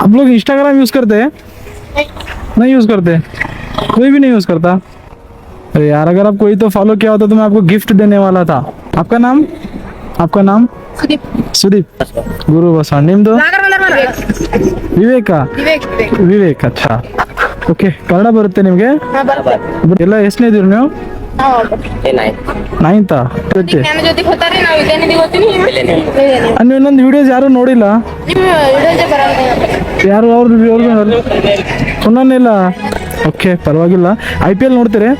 आप लोग Instagram use करते हैं? नहीं यूज करते, कोई भी नहीं यूज करता। अरे यार, अगर आप कोई तो फॉलो किया होता तो मैं आपको गिफ्ट देने वाला था। आपका नाम? आपका नाम? ಸುದೀಪ್. ಗುರು ಬಸವ. ನಿಮ್ದು? ವಿವೇಕ. ವಿವೇಕ್. ಅಚ್ಚಾ, ಓಕೆ. ಕನ್ನಡ ಬರುತ್ತೆ ನಿಮ್ಗೆ? ಎಲ್ಲ ಎಷ್ಟನೇ ಇದೀರಿ ನೀವು? ನೈನ್ತಾ? ನೀವು ಇನ್ನೊಂದು ವಿಡಿಯೋಸ್ ಯಾರು ನೋಡಿಲ್ಲ? ಯಾರು ಅವ್ರು ಸುಮ್ಮನಿಲ್ಲ. ಓಕೆ, ಪರವಾಗಿಲ್ಲ. IPL ನೋಡ್ತೀರಿ?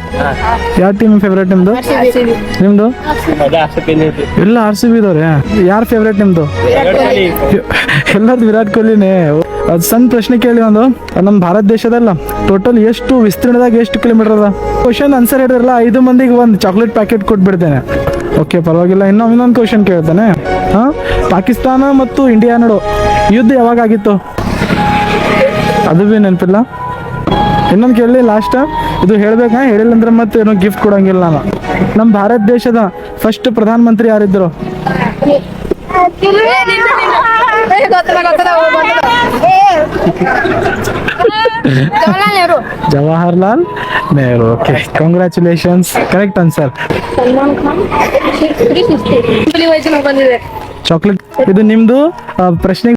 ಯಾವ ಟೀಮ್ ಫೇವ್ರೇಟ್ ನಿಮ್ದು? ನಿಮ್ದು? ಎಲ್ಲ RCB ಇದಾರೆ. ಯಾರು ಫೇವ್ರೇಟ್ ನಿಮ್ದು? ಎಲ್ಲರದು ವಿರಾಟ್ ಕೊಹ್ಲಿನೇ. ಅದು ಸಣ್ಣ ಪ್ರಶ್ನೆ ಕೇಳಿ. ಒಂದು ನಮ್ಮ ಭಾರತ ದೇಶದಲ್ಲ ಟೋಟಲ್ ಎಷ್ಟು ವಿಸ್ತೀರ್ಣದಾಗ ಎಷ್ಟು ಕಿಲೋಮೀಟರ್ ಅದ? ಕ್ವಶನ್ ಆನ್ಸರ್ ಹೇಳಿರಲ್ಲ 5 ಮಂದಿಗೆ ಒಂದು ಚಾಕ್ಲೇಟ್ ಪ್ಯಾಕೆಟ್ ಕೊಟ್ಬಿಡ್ತೇನೆ. ಓಕೆ, ಪರವಾಗಿಲ್ಲ. ಇನ್ನೊಂದು ಕ್ವಶನ್ ಕೇಳ್ತಾನೆ. ಪಾಕಿಸ್ತಾನ ಮತ್ತು ಇಂಡಿಯಾ ನಡು ಯುದ್ಧ ಯಾವಾಗ ಆಗಿತ್ತು? ಅದು ಭೀ ನೆನಪಿಲ್ಲ. ಇನ್ನೊಂದು ಕೇಳಲಿ ಲಾಸ್ಟ್. ಇದು ಹೇಳ್ಬೇಕಾ? ಹೇಳಿಲ್ಲ ಅಂದ್ರೆ ಮತ್ತೆ ಏನೋ ಗಿಫ್ಟ್ ಕೊಡಂಗಿಲ್ಲ ನಾನು. ನಮ್ಮ ಭಾರತ ದೇಶದ ಫಸ್ಟ್ ಪ್ರಧಾನ ಮಂತ್ರಿ ಯಾರಿದ್ರು? Jawaharlal Nehru. Okay, congratulations. Correct answer. Chocolate. ಇದು ನಿಮ್ದು ಪ್ರಶ್ನೆ.